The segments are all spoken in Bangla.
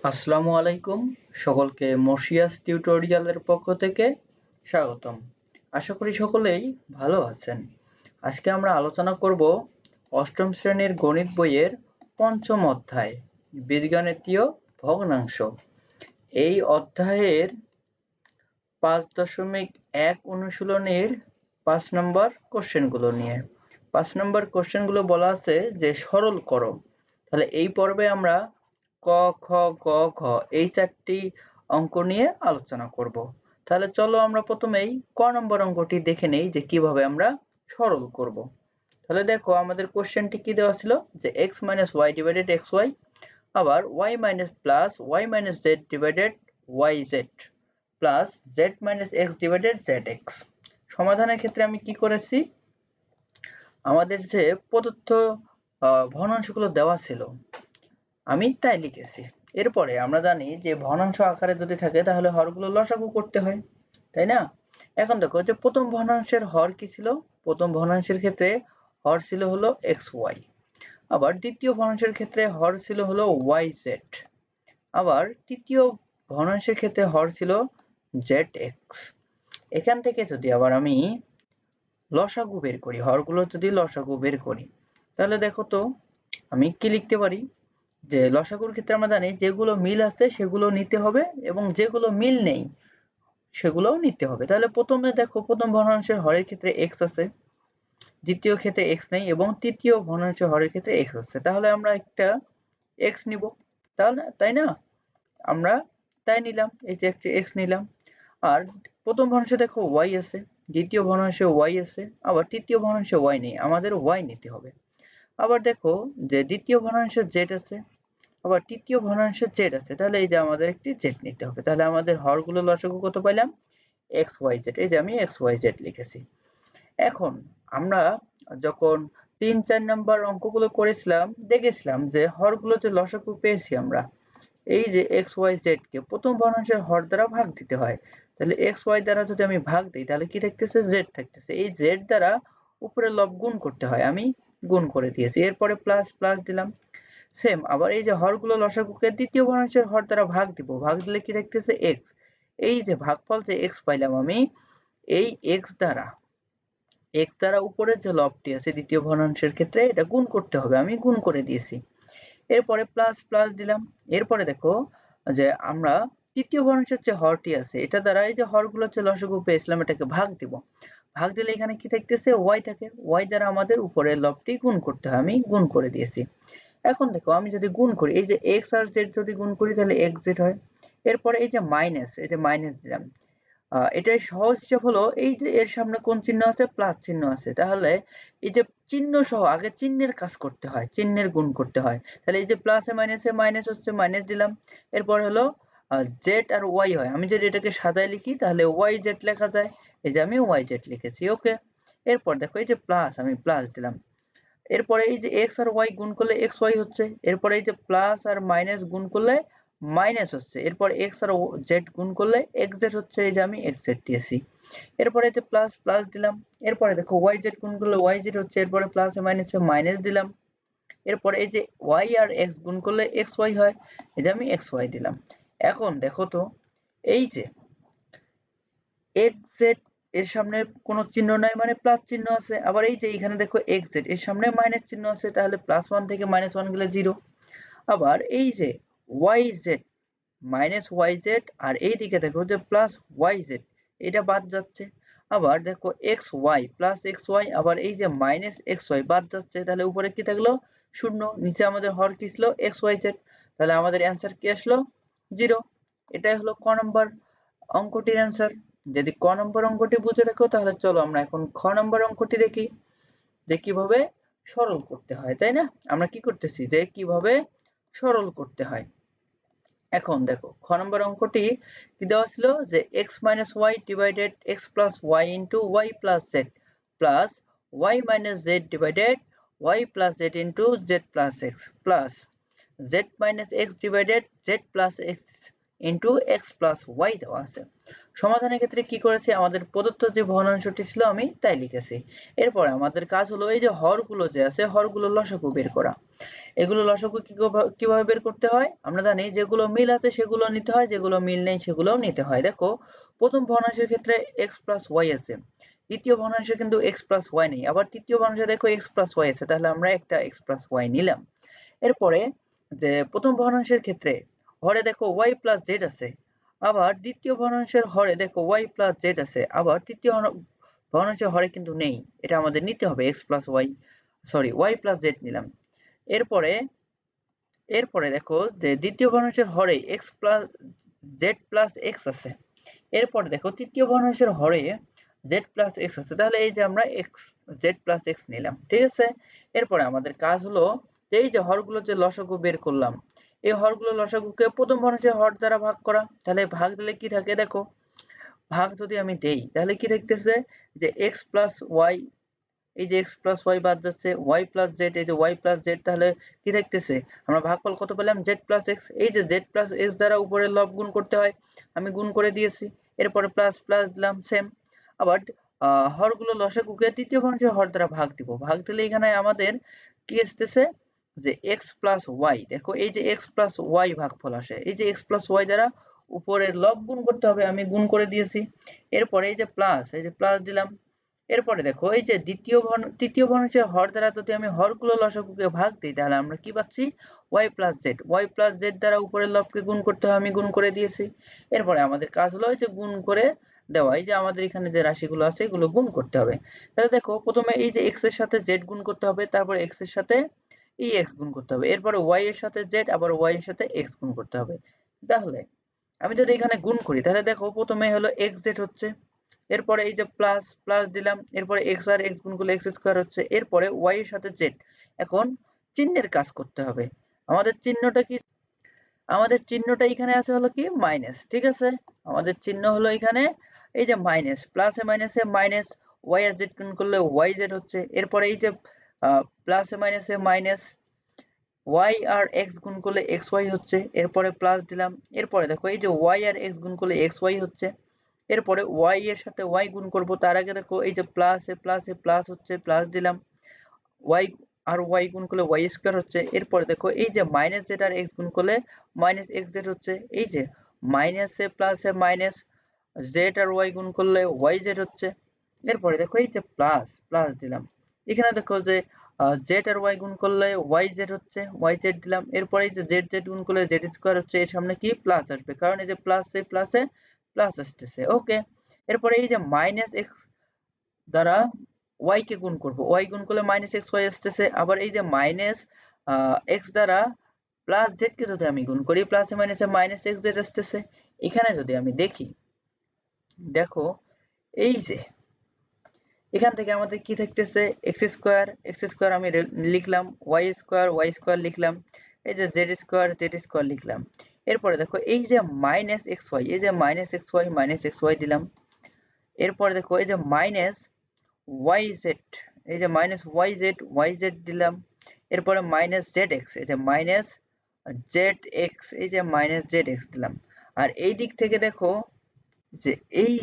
আসসালামু আলাইকুম সকলকে মর্সিয়াস টিউটোরিয়ালের পক্ষ থেকে স্বাগতম। আশা করি সকলেই ভালো আছেন। আজকে আমরা আলোচনা করব অষ্টম শ্রেণীর গণিত বইয়ের পঞ্চম অধ্যায় বীজগণিতীয় ভগ্নাংশ। এই অধ্যায়ের 5.1 অনুশীলনীর 5 নম্বর কোশ্চেনগুলো নিয়ে। 5 নম্বর কোশ্চেনগুলো বলা আছে যে সরল করো। তাহলে এই পর্বে আমরা ক, খ, গ, ঘ এই 4টি অঙ্ক নিয়ে আলোচনা করব। তাহলে চলো আমরা প্রথমেই ক নম্বর অঙ্কটি দেখে নেই যে কিভাবে আমরা সরল করব। তাহলে দেখো আমাদের কোশ্চেনটি কি দেওয়া ছিল যে x - y ডিভাইডেড xy, আবার y plus y - z divided yz plus z - x divided zx। সমাধানের ক্ষেত্রে আমি কি করেছি, আমাদের যে প্রদত্ত ভগ্নাংশগুলো দেওয়া ছিল আমি তাই লিখেছি। এরপরে আমরা জানি যে ভগ্নাংশ আকারে যদি থাকে তাহলে হরগুলো লসাগু করতে হয়, তাই না? এখন দেখো যে প্রথম ভগ্নাংশের হর কি ছিল, প্রথম ভগ্নাংশের ক্ষেত্রে হর ছিল হলো xy, আবার দ্বিতীয় ভগ্নাংশের ক্ষেত্রে হর ছিল হলো yz, আবার তৃতীয় ভগ্নাংশের ক্ষেত্রে হর ছিল zx। এখান থেকে যদি আবার আমি লসাগু বের করি, হরগুলো যদি লসাগু বের করি, তাহলে দেখো তো আমি কি লিখতে পারি যে লসাগুর ক্ষেত্রে আমরা জানি যেগুলো মিল আছে সেগুলো নিতে হবে এবং যেগুলো মিল নেই সেগুলোও নিতে হবে। তাহলে প্রথমে দেখো প্রথম ভগ্নাংশের হরের ক্ষেত্রে x আছে, দ্বিতীয় ক্ষেত্রে x নেই এবং তৃতীয় ভগ্নাংশের হরের ক্ষেত্রে x আছে। তাহলে আমরা একটা x নিব, তাহলে তাই না? আমরা তাই নিলাম, এই যে একটা x নিলাম। আর প্রথম ভগ্নাংশে দেখো y আছে, দ্বিতীয় ভগ্নাংশে y আছে, আবার তৃতীয় ভগ্নাংশে y নেই, আমাদের y নিতে হবে। আবার দেখো যে দ্বিতীয় ভগ্নাংশে z আছে, আবার তৃতীয় ভগ্নাংশে z আছে, তাহলে এই যে আমাদের একটি z নিতে হবে। তাহলে আমাদের হরগুলো লসাগু কত পাইলাম, xyz। এই যে আমি xyz লিখেছি। এখন আমরা যখন 3-4 নম্বর অঙ্কগুলো করেছিলাম দেখেছিলাম যে হরগুলো যে লসাগু পেয়েছি আমরা, এই যে xyz কে প্রথম ভগ্নাংশের হর দ্বারা ভাগ দিতে হয়। তাহলে xy দ্বারা যদি আমি ভাগ দিই তাহলে কি থাকতেছে, z থাকতেছে। এই z দ্বারা উপরে লব গুণ করতে হয়, আমি গুণ করে দিয়েছি। এরপরে প্লাস প্লাস দিলাম। সেম আবার এই যে হরগুলো লসাগুকে দ্বিতীয় ভগ্নাংশের হর দ্বারা ভাগ দিব, ভাগ দিলে কি থাকতেছে x। এই যে ভাগফল যে x পাইলাম আমি, এই x দ্বারা উপরে যে লবটি আছে দ্বিতীয় ভগ্নাংশের ক্ষেত্রে এটা গুণ করতে হবে, আমি গুণ করে দিয়েছি। এরপরে প্লাস প্লাস দিলাম। এরপরে দেখো যে আমরা তৃতীয় ভগ্নাংশের যে হরটি আছে এটা দ্বারা এই যে হরগুলো হচ্ছে লসাগু পেয়েছিলাম এটাকে ভাগ দিব, ভাগ দিলে এখানে কি থাকতেছে, y থাকে। y দ্বারা আমাদের উপরের লবটি গুণ করতে হয়, আমি গুণ করে দিয়েছি। এখন দেখো আমি যদি গুণ করি, এই যে x আর z যদি গুণ করি তাহলে xz হয়। এরপরে এই যে মাইনাস, এই যে মাইনাস দিলাম। এটার সহজ হিসাব হলো এই যে এর সামনে কোন চিহ্ন আছে, প্লাস চিহ্ন আছে। তাহলে এই যে চিহ্ন সহ আগে চিহ্নের কাজ করতে হয়, চিহ্নের গুণ করতে হয়। তাহলে এই যে প্লাসে মাইনাসে মাইনাস হচ্ছে, মাইনাস দিলাম। এরপর হলো z আর y হয়। আমি যদি এটাকে সাজায় লিখি তাহলে yz লেখা যায়। এই যে আমি yz লিখেছি, ওকে। এরপর দেখো এই যে প্লাস, আমি প্লাস দিলাম। এরপরে এই যে x আর y গুণ করলে xy হচ্ছে। এরপরে এই যে প্লাস আর মাইনাস গুণ করলে মাইনাস হচ্ছে। এরপর x আর z গুণ করলে xz হচ্ছে, এই যে আমি xz দিয়েছি। এরপরে এই যে প্লাস প্লাস দিলাম। এরপরে দেখো yz গুণ করলে yz হচ্ছে। এরপরে প্লাসে মাইনাসে মাইনাস দিলাম। এরপরে এই যে y আর x গুণ করলে xy হয়, এই যে আমি xy দিলাম। এখন দেখো তো এই যে xz এর সামনে কোনো চিহ্ন নাই মানে প্লাস চিহ্ন আছে, আবার এই যে এখানে দেখো xz এর সামনে মাইনাস চিহ্ন আছে, তাহলে +1 থেকে -1 গেলে 0। আবার এই যে yz মাইনাস yz আর এইদিকে দেখো যে প্লাস yz, এটা বাদ যাচ্ছে। আবার দেখো xy প্লাস xy, আবার এই যে মাইনাস xy বাদ যাচ্ছে, তাহলে উপরে কি থাকলো, 0। নিচে আমাদের হর কি ছিল, xyz। তাহলে আমাদের অ্যান্সার কি আসলো, 0। এটাই হলো ক নম্বর অঙ্কটির অ্যান্সার। যদি ক নম্বর অঙ্কটি বুঝে রাখো তাহলে চলো আমরা এখন খ নম্বর অঙ্কটি দেখি যে কিভাবে সরল করতে হয়, তাই না? আমরা কি করতেছি যে কিভাবে সরল করতে হয়। এখন দেখো খ নম্বর অঙ্কটি কি দেওয়া ছিল যে x - y divided x plus y into y plus z plus y minus z divided y plus z into z plus x plus z minus x divided z plus x into x plus y দেওয়া আছে। সমাধানের ক্ষেত্রে কি করেছি, আমাদের প্রদত্ত যে ভগ্নাংশটি ছিল আমি তাই লিখেছি। এরপরে আমাদের কাজ হলো এই যে হরগুলো যে আছে হরগুলো লসাগু বের করা। এগুলো লসাগু কিভাবে বের করতে হয়, আমরা জানি যেগুলো মিল আছে সেগুলো নিতে হয়, যেগুলো মিল নেই সেগুলোও নিতে হয়। দেখো প্রথম ভগ্নাংশের ক্ষেত্রে x প্লাস y আছে, দ্বিতীয় ভগ্নাংশে কিন্তু x প্লাস y নেই, আবার তৃতীয় ভগ্নাংশে দেখো x প্লাস y আছে, তাহলে আমরা একটা x প্লাস y নিলাম। এরপরে যে প্রথম ভগ্নাংশের ক্ষেত্রে হরে দেখো y প্লাস z আছে, আবার দ্বিতীয় ভগ্নাংশের হরে দেখো y প্লাস z আছে, আবার তৃতীয় ভগ্নাংশের হরে কিন্তু নেই, এটা আমাদের নিতে হবে x plus y, sorry y plus z নিলাম। এরপরে দেখো যে দ্বিতীয় ভগ্নাংশের হরে x plus z plus x আছে, এরপরে দেখো তৃতীয় ভগ্নাংশের হরে z প্লাস x আছে, তাহলে এই যে আমরা z প্লাস x নিলাম, ঠিক আছে। এরপরে আমাদের কাজ হলো এই যে হরগুলো যে লসাগু বের করলাম, এই হরগুলো লসাগুকে প্রথম ভগ্নাংশের হর দ্বারা ভাগ করা, তাহলে ভাগ দিলে কি থাকে দেখো, ভাগ যদি আমি দেই তাহলে কি থাকতেছে যে x প্লাস y, এই যে x প্লাস y বাদ যাচ্ছে, y প্লাস z, এই যে y প্লাস z, তাহলে কি থাকতেছে আমরা ভাগফল কত পেলাম z প্লাস x, এই যে z প্লাস x দ্বারা উপরে লব গুণ করতে হয়, আমি গুণ করে দিয়েছি, এরপরে প্লাস প্লাস দিলাম সেম। আবার হরগুলো লসাগুকে তৃতীয় ভগ্নাংশের হর দ্বারা ভাগ দিব, ভাগ দিলে এখানে আমাদের কি আসতেছে যে x প্লাস y, দেখো এই যে x প্লাস y ভাগফল আসে, এই যে x প্লাস y দ্বারা উপরের লব গুণ করতে হবে, আমি গুণ করে দিয়েছি, এরপরে এই যে প্লাস দিলাম। এরপরে দেখো এই যে তৃতীয় ভগ্নাংশের হর দ্বারা যদি আমি হরগুলো লসাগুকে ভাগ দিই তাহলে আমরা কি পাচ্ছি y প্লাস z দ্বারা উপরের লবকে গুণ করতে হয়, আমি গুণ করে দিয়েছি। এরপরে আমাদের কাজ হলো যে গুণ করে দেওয়া, এই যে আমাদের এখানে যে রাশিগুলো আছে এগুলো গুণ করতে হবে। তাহলে দেখো প্রথমে এই যে x এর সাথে z গুণ করতে হবে, তারপর x এর সাথে এই x গুণ করতে হবে, এরপরে y এর সাথে z, আবার y এর সাথে x গুণ করতে হবে। তাহলে আমি যদি এখানে গুণ করি তাহলে দেখো প্রথমে হলো xz হচ্ছে, এরপরে এই যে প্লাস দিলাম, এরপরে x আর x গুণ করলে x স্কয়ার হচ্ছে, এরপরে y এর সাথে z। এখন চিহ্নের কাজ করতে হবে, আমাদের চিহ্নটা কি, আমাদের চিহ্নটা এখানে আছে হলো কি মাইনাস, ঠিক আছে, আমাদের চিহ্ন হলো এখানে এই যে মাইনাস, প্লাসে মাইনাসে মাইনাস, y আর z গুণ করলে yz হচ্ছে, এরপরে এই যে প্লাসে মাইনাসে মাইনাস, y আর x গুণ করলে xy হচ্ছে, এরপরে প্লাস দিলাম, এরপরে দেখো এই যে y আর x গুণ করলে xy হচ্ছে, এরপরে y এর সাথে y গুণ করব, তার আগে দেখো এই যে প্লাস হচ্ছে, প্লাস দিলাম, y আর y গুণ করলে y স্কয়ার হচ্ছে, এরপরে দেখো এই যে মাইনাস z আর x গুণ করলে মাইনাস xz হচ্ছে, এই যে মাইনাসে প্লাসে মাইনাস, z আর y গুণ করলে yz হচ্ছে, এরপরে দেখো এই যে প্লাস দিলাম, এখানে দেখো যে z আর y গুণ করলে yz হচ্ছে, yz দিলাম, এরপরে এই যে z গুণ করলে z স্কয়ার হচ্ছে, এর সামনে কি প্লাস আসবে, কারণ এই যে প্লাসে প্লাস আসতেছে, ওকে। এরপরে এই যে মাইনাস x দ্বারা y কে গুণ করব, y গুণ করলে মাইনাস xy আসতেছে, আবার এই যে মাইনাস x দ্বারা প্লাস z কে যদি আমি গুণ করি, প্লাসে মাইনাসে মাইনাস xz আসতেছে। এখানে যদি আমি দেখি, দেখো এই যে এখান থেকে আমাদের কি থাকতেছে x স্কয়ার আমি লিখলাম, y স্কয়ার লিখলাম, এই যে z স্কয়ার লিখলাম, এরপরে দেখো এই যে মাইনাস xy, এই যে মাইনাস xy দিলাম, এরপরে দেখো এই যে মাইনাস yz, এই যে মাইনাস yz দিলাম, এরপরে মাইনাস zx, এই যে মাইনাস zx, এই যে মাইনাস zx দিলাম, আর এই দিক থেকে দেখো যে এই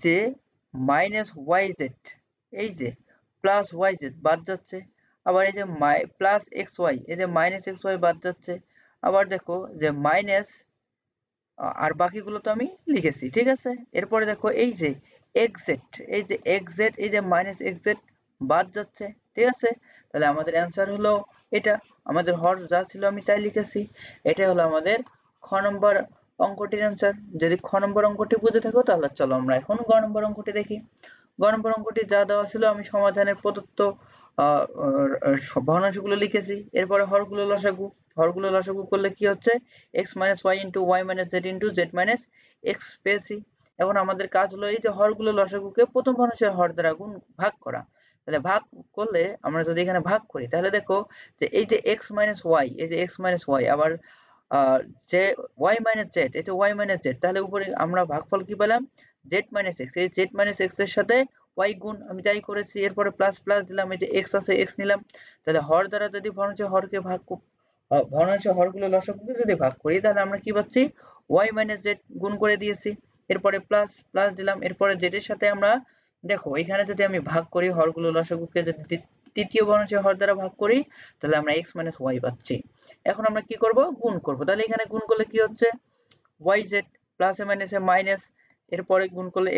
যে মাইনাস yz, এই যে প্লাস yz বাদ যাচ্ছে, আবার এই যে প্লাস xy, এই যে মাইনাস xy বাদ যাচ্ছে, আবার দেখো যে মাইনাস, আর বাকিগুলো তো আমি লিখেছি, ঠিক আছে। এরপরে দেখো এই যে xz, এই যে xz, এই যে মাইনাস xz বাদ যাচ্ছে, ঠিক আছে। তাহলে আমাদের অ্যান্সার হলো এটা, আমাদের হর যা ছিল আমি তাই লিখেছি, এটা হলো আমাদের খ নম্বর অঙ্কটির অ্যান্সার। যদি খ নম্বর অঙ্কটি বুঝে থাকো তাহলে চলো আমরা এখন গ নম্বর অঙ্কটি দেখি। গ নম্বর অঙ্কটি যা দেওয়া ছিল আমি সমাধানের প্রদত্ত ভগ্নাংশগুলো লিখেছি, এরপরে হরগুলো লসাগু করলে কি হচ্ছে x minus y into y minus z into z minus x পেয়েছি। এখন আমাদের কাজ হলো এই যে হরগুলো লসাগুকে প্রথম ভগ্নাংশের হর দ্বারা ভাগ করা, তাহলে ভাগ করলে আমরা যদি এখানে ভাগ করি তাহলে দেখো যে এই যে x minus y, এই যে x minus y, আবার যে y minus z, এই যে y minus z, তাহলে উপরে আমরা ভাগফল কি পেলাম z minus x, এই z minus x এর সাথে y গুণ, আমি তাই করেছি, এরপরে প্লাস দিলাম, এই যে x আছে x নিলাম, তাহলে হর দ্বারা যদি ভগ্নাংশের হরকে ভগ্নাংশের হরগুলো লসাগুকে যদি ভাগ করি তাহলে আমরা কি পাচ্ছি y - z গুণ করে দিয়েছি, এরপরে প্লাস প্লাস দিলাম, এরপরে z এর সাথে আমরা দেখো এখানে যদি আমি ভাগ করি হরগুলো লসাগুকে যদি তৃতীয় ভগ্নাংশের হর দ্বারা ভাগ করি তাহলে আমরা x - y পাচ্ছি। এখন আমরা কি করব গুণ করব, তাহলে এখানে গুণ করলে কি হচ্ছে yz প্লাসে মাইনাসে মাইনাস, এরপরে গুণ করলে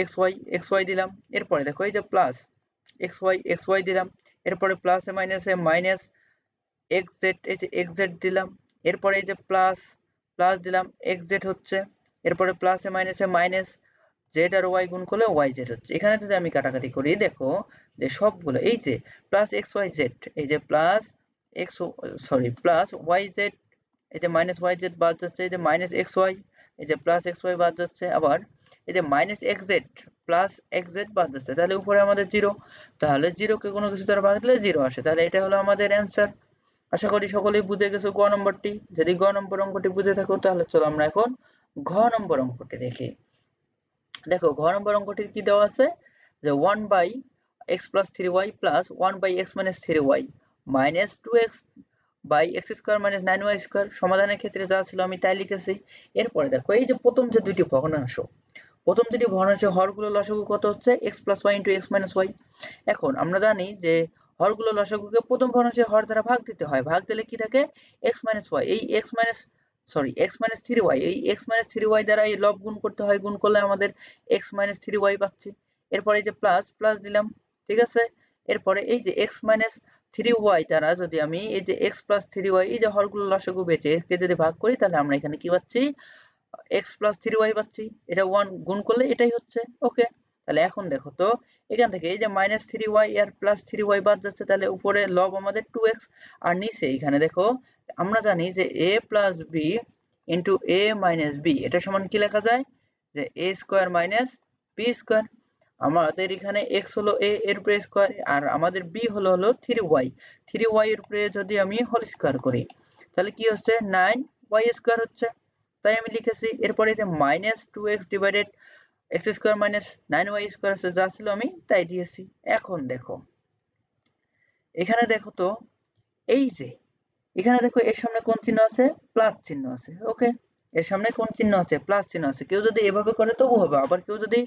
xy দিলাম, এরপরে দেখো এই যে প্লাস xy দিলাম, এরপরে প্লাসে মাইনাসে মাইনাস xz, এই যে xz দিলাম, এরপরে এই যে প্লাস প্লাস দিলাম xz হচ্ছে, এরপরে প্লাসে মাইনাসে মাইনাস z আর y গুণ করলে yz হচ্ছে। এখানে যদি আমি কাটাকাটি করি দেখো যে সবগুলো এই যে প্লাস xyz, এই যে প্লাস প্লাস yz, এই যে মাইনাস yz বাদ যাচ্ছে, এই যে মাইনাস xy, এই যে প্লাস xy বাদ যাচ্ছে, আবার এই যে মাইনাস xz প্লাস xz বাদ যাচ্ছে, তাহলে উপরে আমাদের 0, তাহলে 0 কে কোনো কিছু দ্বারা ভাগ দিলে 0 আসে, তাহলে এটা হলো আমাদের অ্যান্সার। আশা করি সকলেই বুঝে গেছো গ নম্বরটি। যদি গ নম্বর অঙ্কটি বুঝে থাকো তাহলে চলো আমরা এখন ঘ নম্বর অঙ্কটি দেখি। দেখো ঘ নম্বর অঙ্কটির কি দেওয়া আছে যে 1/x + 3y + 1/x - 3y - 2x x² - 9y² সমাধানের ক্ষেত্রে যা ছিল আমি তাই লিখেছি। এরপরে দেখো এই যে প্রথম যে দুইটি ভগ্নাংশের হরগুলো লসাগু কত হচ্ছে x + y * x - y। এখন আমরা জানি যে হরগুলো লসাগুকে প্রথম ভগ্নাংশের হর দ্বারা ভাগ দিতে হয়, ভাগ দিলে কি থাকে x - y, এই x - 3y, এই x - 3y দ্বারা এই লব গুণ করতে হয়, গুণ করলে আমাদের x - 3y পাচ্ছি। এরপরে এই যে প্লাস প্লাস দিলাম, ঠিক আছে, এরপরে এই যে x - 3y দ্বারা যদি আমি এই যে x + 3y এই যে হরগুলো লসাগু বেঁচে একে যদি ভাগ করি তাহলে আমরা এখানে কি পাচ্ছি x + 3y পাচ্ছি, এটা 1 গুণ করলে এটাই হচ্ছে। ওকে, তাহলে এখন দেখো তো এখান থেকে এই যে -3y আর +3y বাদ যাচ্ছে, তাহলে উপরে লব আমাদের 2x, আর নিচে এখানে দেখো আমরা জানি যে a + b * a - b এটা সমান কি লেখা যায় যে a² - b²। আমাদের এখানে x হলো a এর উপরে স্কয়ার আর আমাদের b হলো 3y, 3y এর উপরে যদি আমি হোল স্কয়ার করি তাহলে কি হচ্ছে 9y² হচ্ছে, তাই আমি লিখেছি। এরপরে এই যে -2x ডিভাইডেড x² - 9y² আছে, যা ছিল আমি তাই দিয়েছি। এখন দেখো এখানে দেখো তো এই যে এখানে দেখো এর সামনে কোন চিহ্ন আছে প্লাস চিহ্ন আছে। ওকে, এর সামনে কোন চিহ্ন আছে প্লাস চিহ্ন আছে। কেউ যদি এভাবে করে তবু হবে, আবার কেউ যদি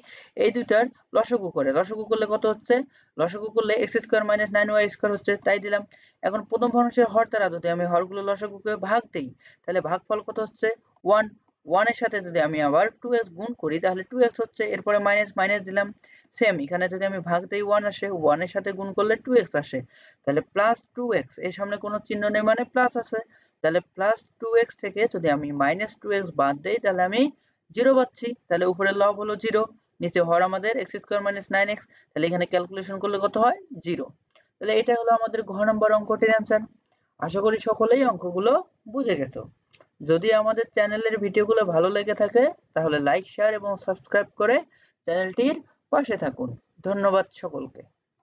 এই দুইটার লসাগু করে, লসাগু করলে কত হচ্ছে লসাগু করলে x² - 9y² হচ্ছে, তাই দিলাম। এখন প্রথম ভগ্নাংশের হর দ্বারা যদি আমি হরগুলো লসাগুকে ভাগ দেই তাহলে ভাগফল কত হচ্ছে 1, 1 এর সাথে যদি আমি আবার 2x গুণ করি তাহলে 2x হচ্ছে, এরপরে মাইনাস মাইনাস দিলাম, সেম এখানে যদি আমি ভাগ দেই 1 আসে, 1 এর সাথে গুণ করলে 2x আসে, তাহলে +2x এর সামনে কোনো চিহ্ন নেই মানে প্লাস আছে, তাহলে +2x থেকে যদি আমি -2x বাদ দেই তাহলে আমি 0 পাচ্ছি, তাহলে উপরের লব হলো 0, নিচে হর আমাদের x² - 9x, তাহলে এখানে ক্যালকুলেশন করলে কত হয় 0। তাহলে এটা হলো আমাদের ঘ নম্বর অঙ্কটির অ্যান্সার। আশা করি সকলেই অঙ্কগুলো বুঝে গেছো। যদি আমাদের চ্যানেলের ভিডিওগুলো ভালো লেগে থাকে তাহলে লাইক শেয়ার এবং সাবস্ক্রাইব করে চ্যানেলটির পাশে থাকুন। ধন্যবাদ সকলকে।